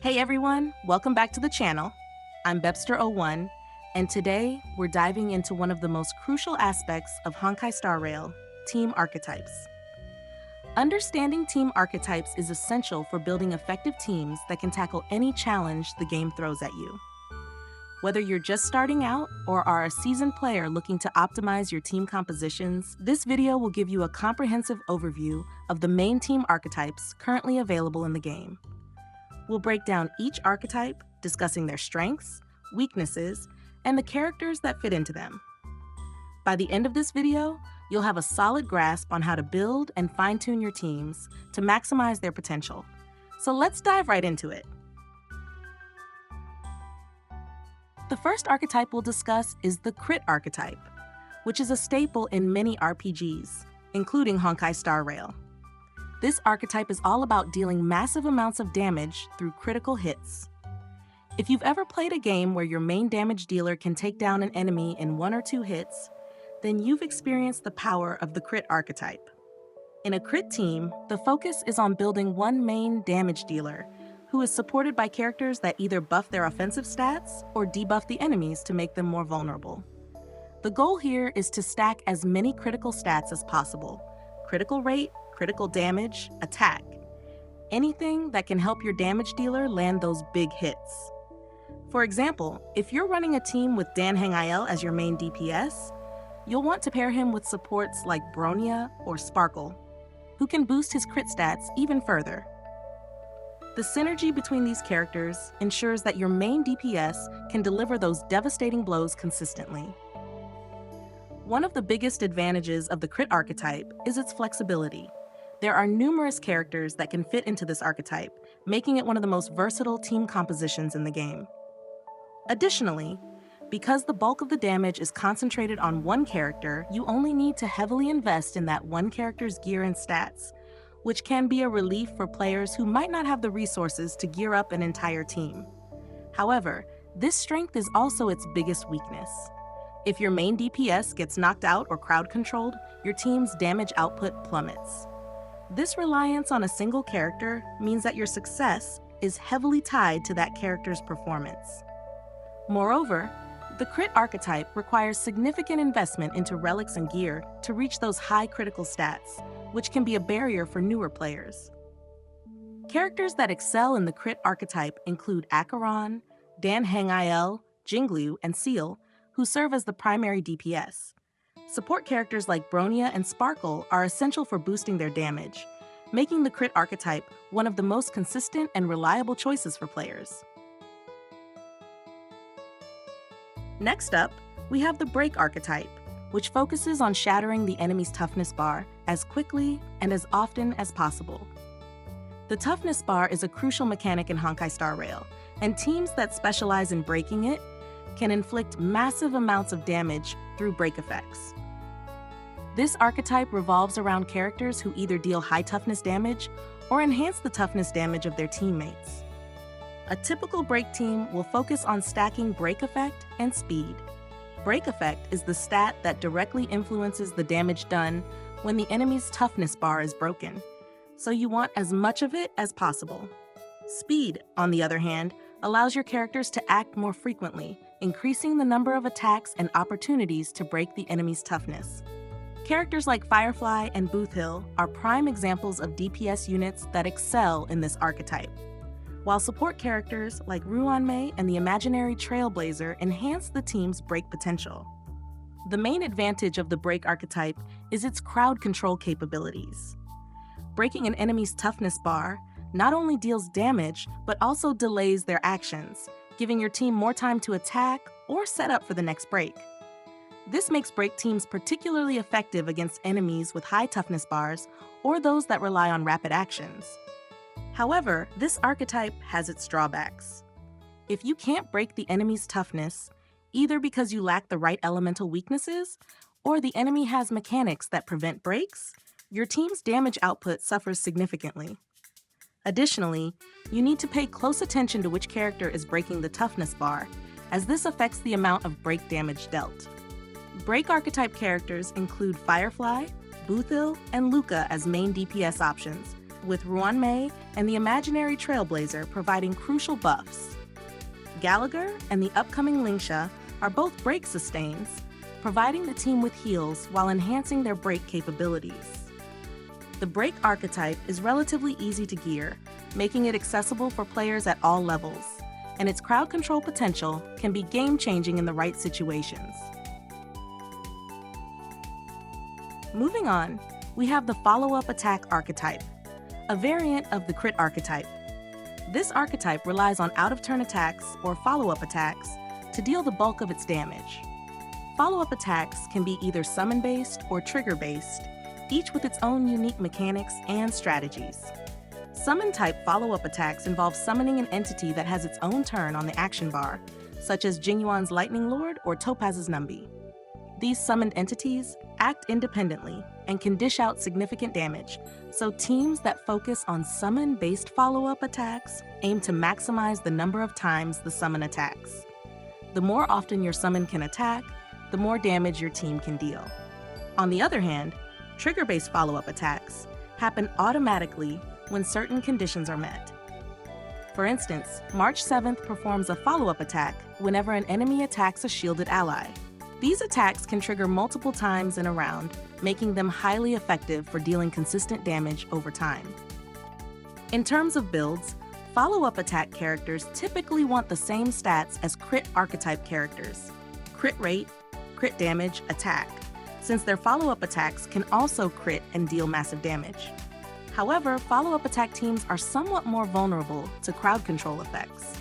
Hey everyone, welcome back to the channel. I'm Bebster01, and today we're diving into one of the most crucial aspects of Honkai Star Rail, team archetypes. Understanding team archetypes is essential for building effective teams that can tackle any challenge the game throws at you. Whether you're just starting out or are a seasoned player looking to optimize your team compositions, this video will give you a comprehensive overview of the main team archetypes currently available in the game. We'll break down each archetype, discussing their strengths, weaknesses, and the characters that fit into them. By the end of this video, you'll have a solid grasp on how to build and fine-tune your teams to maximize their potential. So let's dive right into it. The first archetype we'll discuss is the crit archetype, which is a staple in many RPGs, including Honkai Star Rail. This archetype is all about dealing massive amounts of damage through critical hits. If you've ever played a game where your main damage dealer can take down an enemy in 1 or 2 hits, then you've experienced the power of the crit archetype. In a crit team, the focus is on building one main damage dealer, who is supported by characters that either buff their offensive stats or debuff the enemies to make them more vulnerable. The goal here is to stack as many critical stats as possible: critical rate, critical damage, attack. Anything that can help your damage dealer land those big hits. For example, if you're running a team with Dan Hangael as your main DPS, you'll want to pair him with supports like Bronya or Sparkle, who can boost his crit stats even further. The synergy between these characters ensures that your main DPS can deliver those devastating blows consistently. One of the biggest advantages of the crit archetype is its flexibility. There are numerous characters that can fit into this archetype, making it one of the most versatile team compositions in the game. Additionally, because the bulk of the damage is concentrated on one character, you only need to heavily invest in that one character's gear and stats, which can be a relief for players who might not have the resources to gear up an entire team. However, this strength is also its biggest weakness. If your main DPS gets knocked out or crowd controlled, your team's damage output plummets. This reliance on a single character means that your success is heavily tied to that character's performance. Moreover, the crit archetype requires significant investment into relics and gear to reach those high critical stats, which can be a barrier for newer players. Characters that excel in the crit archetype include Acheron, Dan Hangael, Jinglu, and Seal, who serve as the primary DPS. Support characters like Bronya and Sparkle are essential for boosting their damage, making the crit archetype one of the most consistent and reliable choices for players. Next up, we have the break archetype, which focuses on shattering the enemy's toughness bar as quickly and as often as possible. The toughness bar is a crucial mechanic in Honkai Star Rail, and teams that specialize in breaking it can inflict massive amounts of damage through break effects. This archetype revolves around characters who either deal high toughness damage or enhance the toughness damage of their teammates. A typical break team will focus on stacking break effect and speed. Break effect is the stat that directly influences the damage done when the enemy's toughness bar is broken, so you want as much of it as possible. Speed, on the other hand, allows your characters to act more frequently, increasing the number of attacks and opportunities to break the enemy's toughness. Characters like Firefly and Boothill are prime examples of DPS units that excel in this archetype, while support characters like Ruanmei and the imaginary Trailblazer enhance the team's break potential. The main advantage of the break archetype is its crowd control capabilities. Breaking an enemy's toughness bar not only deals damage, but also delays their actions, giving your team more time to attack or set up for the next break. This makes break teams particularly effective against enemies with high toughness bars or those that rely on rapid actions. However, this archetype has its drawbacks. If you can't break the enemy's toughness, either because you lack the right elemental weaknesses or the enemy has mechanics that prevent breaks, your team's damage output suffers significantly. Additionally, you need to pay close attention to which character is breaking the toughness bar, as this affects the amount of break damage dealt. Break archetype characters include Firefly, Boothill, and Luca as main DPS options, with Ruanmei and the Imaginary Trailblazer providing crucial buffs. Gallagher and the upcoming Lingsha are both break sustains, providing the team with heals while enhancing their break capabilities. The break archetype is relatively easy to gear, making it accessible for players at all levels, and its crowd control potential can be game-changing in the right situations. Moving on, we have the follow-up attack archetype, a variant of the crit archetype. This archetype relies on out-of-turn attacks or follow-up attacks to deal the bulk of its damage. Follow-up attacks can be either summon-based or trigger-based, each with its own unique mechanics and strategies. Summon-type follow-up attacks involve summoning an entity that has its own turn on the action bar, such as Jingyuan's Lightning Lord or Topaz's Numbi. These summoned entities act independently and can dish out significant damage, so teams that focus on summon-based follow-up attacks aim to maximize the number of times the summon attacks. The more often your summon can attack, the more damage your team can deal. On the other hand, trigger-based follow-up attacks happen automatically when certain conditions are met. For instance, March 7th performs a follow-up attack whenever an enemy attacks a shielded ally. These attacks can trigger multiple times in a round, making them highly effective for dealing consistent damage over time. In terms of builds, follow-up attack characters typically want the same stats as crit archetype characters: crit rate, crit damage, attack, since their follow-up attacks can also crit and deal massive damage. However, follow-up attack teams are somewhat more vulnerable to crowd control effects.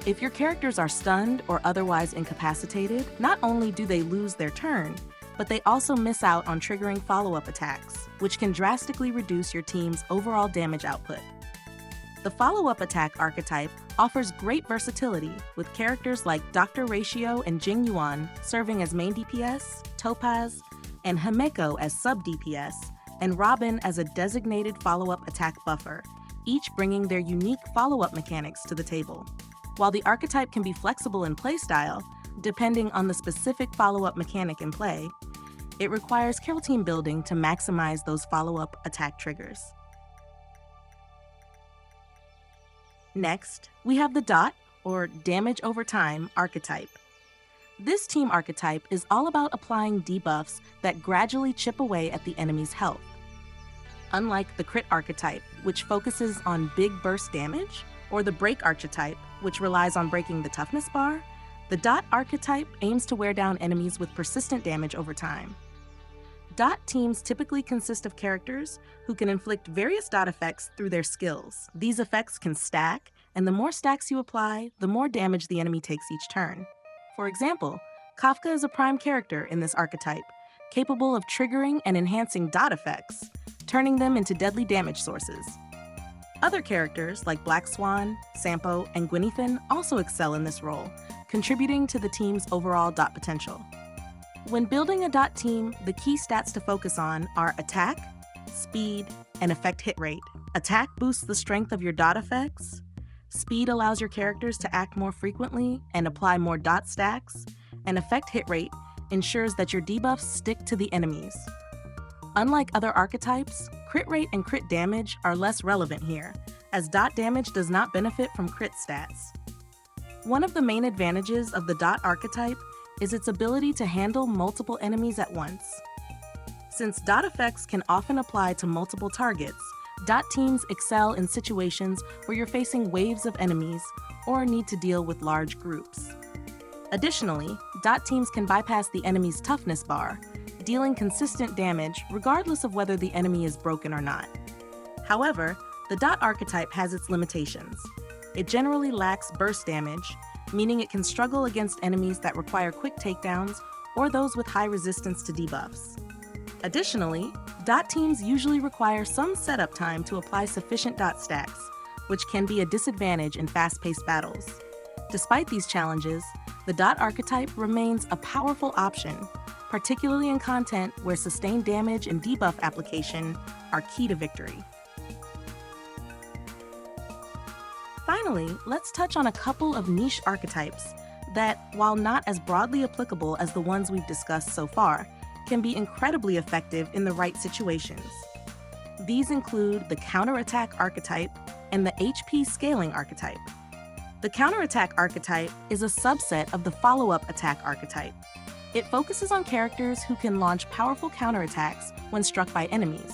If your characters are stunned or otherwise incapacitated, not only do they lose their turn, but they also miss out on triggering follow-up attacks, which can drastically reduce your team's overall damage output. The follow-up attack archetype offers great versatility, with characters like Dr. Ratio and Jingyuan serving as main DPS, Topaz, and Himeko as sub-DPS, and Robin as a designated follow-up attack buffer, each bringing their unique follow-up mechanics to the table. While the archetype can be flexible in playstyle, depending on the specific follow-up mechanic in play, it requires kill team building to maximize those follow-up attack triggers. Next, we have the DOT, or Damage Over Time, archetype. This team archetype is all about applying debuffs that gradually chip away at the enemy's health. Unlike the crit archetype, which focuses on big burst damage, or the break archetype, which relies on breaking the toughness bar, the DOT archetype aims to wear down enemies with persistent damage over time. DOT teams typically consist of characters who can inflict various DOT effects through their skills. These effects can stack, and the more stacks you apply, the more damage the enemy takes each turn. For example, Kafka is a prime character in this archetype, capable of triggering and enhancing DOT effects, turning them into deadly damage sources. Other characters like Black Swan, Sampo, and Gwynethan also excel in this role, contributing to the team's overall DOT potential. When building a DOT team, the key stats to focus on are attack, speed, and effect hit rate. Attack boosts the strength of your DOT effects. Speed allows your characters to act more frequently and apply more DOT stacks, and effect hit rate ensures that your debuffs stick to the enemies. Unlike other archetypes, crit rate and crit damage are less relevant here, as DOT damage does not benefit from crit stats. One of the main advantages of the DOT archetype is its ability to handle multiple enemies at once. Since DOT effects can often apply to multiple targets, DOT teams excel in situations where you're facing waves of enemies or need to deal with large groups. Additionally, DOT teams can bypass the enemy's toughness bar, dealing consistent damage regardless of whether the enemy is broken or not. However, the DOT archetype has its limitations. It generally lacks burst damage, meaning it can struggle against enemies that require quick takedowns or those with high resistance to debuffs. Additionally, DOT teams usually require some setup time to apply sufficient DOT stacks, which can be a disadvantage in fast-paced battles. Despite these challenges, the DOT archetype remains a powerful option, particularly in content where sustained damage and debuff application are key to victory. Finally, let's touch on a couple of niche archetypes that, while not as broadly applicable as the ones we've discussed so far, can be incredibly effective in the right situations. These include the Counterattack archetype and the HP Scaling archetype. The Counterattack archetype is a subset of the Follow-Up Attack archetype. It focuses on characters who can launch powerful counterattacks when struck by enemies.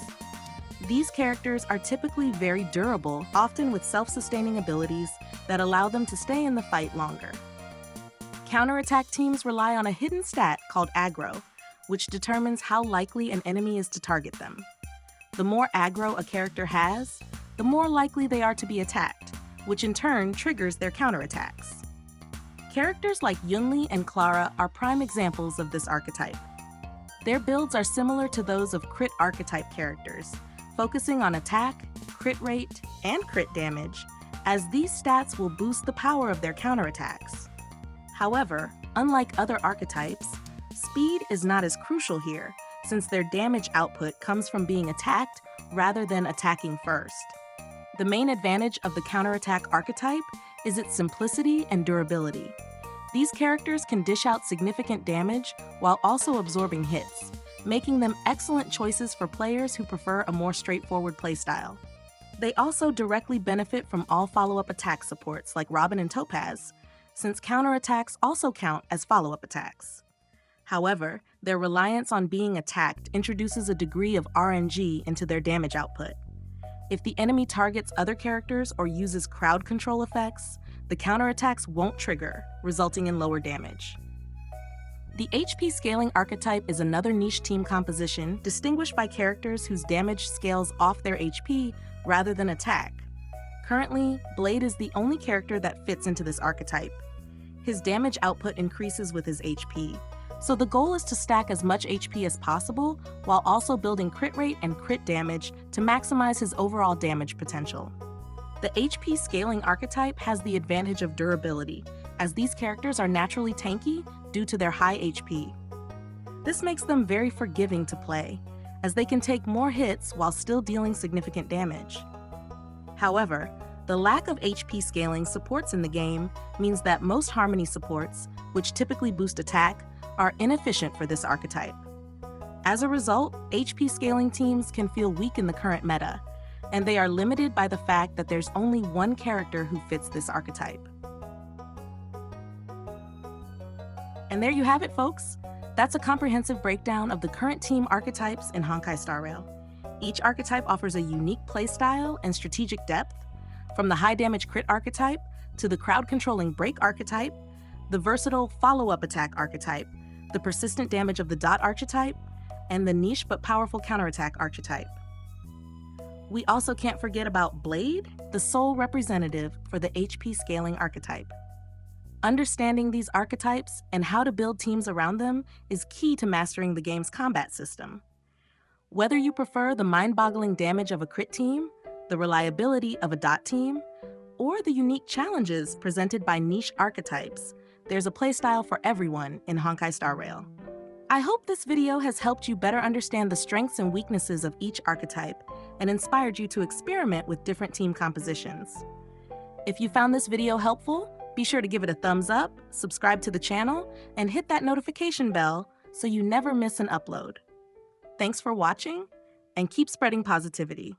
These characters are typically very durable, often with self-sustaining abilities that allow them to stay in the fight longer. Counterattack teams rely on a hidden stat called aggro, which determines how likely an enemy is to target them. The more aggro a character has, the more likely they are to be attacked, which in turn triggers their counterattacks. Characters like Yunli and Clara are prime examples of this archetype. Their builds are similar to those of crit archetype characters, focusing on attack, crit rate, and crit damage, as these stats will boost the power of their counterattacks. However, unlike other archetypes, speed is not as crucial here, since their damage output comes from being attacked rather than attacking first. The main advantage of the counterattack archetype is its simplicity and durability. These characters can dish out significant damage while also absorbing hits, making them excellent choices for players who prefer a more straightforward playstyle. They also directly benefit from all follow-up attack supports like Robin and Topaz, since counterattacks also count as follow-up attacks. However, their reliance on being attacked introduces a degree of RNG into their damage output. If the enemy targets other characters or uses crowd control effects, the counterattacks won't trigger, resulting in lower damage. The HP Scaling archetype is another niche team composition distinguished by characters whose damage scales off their HP rather than attack. Currently, Blade is the only character that fits into this archetype. His damage output increases with his HP, so the goal is to stack as much HP as possible while also building crit rate and crit damage to maximize his overall damage potential. The HP Scaling archetype has the advantage of durability, as these characters are naturally tanky due to their high HP. This makes them very forgiving to play, as they can take more hits while still dealing significant damage. However, the lack of HP scaling supports in the game means that most Harmony supports, which typically boost attack, are inefficient for this archetype. As a result, HP scaling teams can feel weak in the current meta, and they are limited by the fact that there's only one character who fits this archetype. And there you have it, folks. That's a comprehensive breakdown of the current team archetypes in Honkai Star Rail. Each archetype offers a unique playstyle and strategic depth, from the high-damage crit archetype to the crowd-controlling break archetype, the versatile follow-up attack archetype, the persistent damage of the dot archetype, and the niche but powerful counterattack archetype. We also can't forget about Blade, the sole representative for the HP Scaling archetype. Understanding these archetypes and how to build teams around them is key to mastering the game's combat system. Whether you prefer the mind-boggling damage of a crit team, the reliability of a dot team, or the unique challenges presented by niche archetypes, there's a playstyle for everyone in Honkai Star Rail. I hope this video has helped you better understand the strengths and weaknesses of each archetype and inspired you to experiment with different team compositions. If you found this video helpful, be sure to give it a thumbs up, subscribe to the channel, and hit that notification bell so you never miss an upload. Thanks for watching, and keep spreading positivity.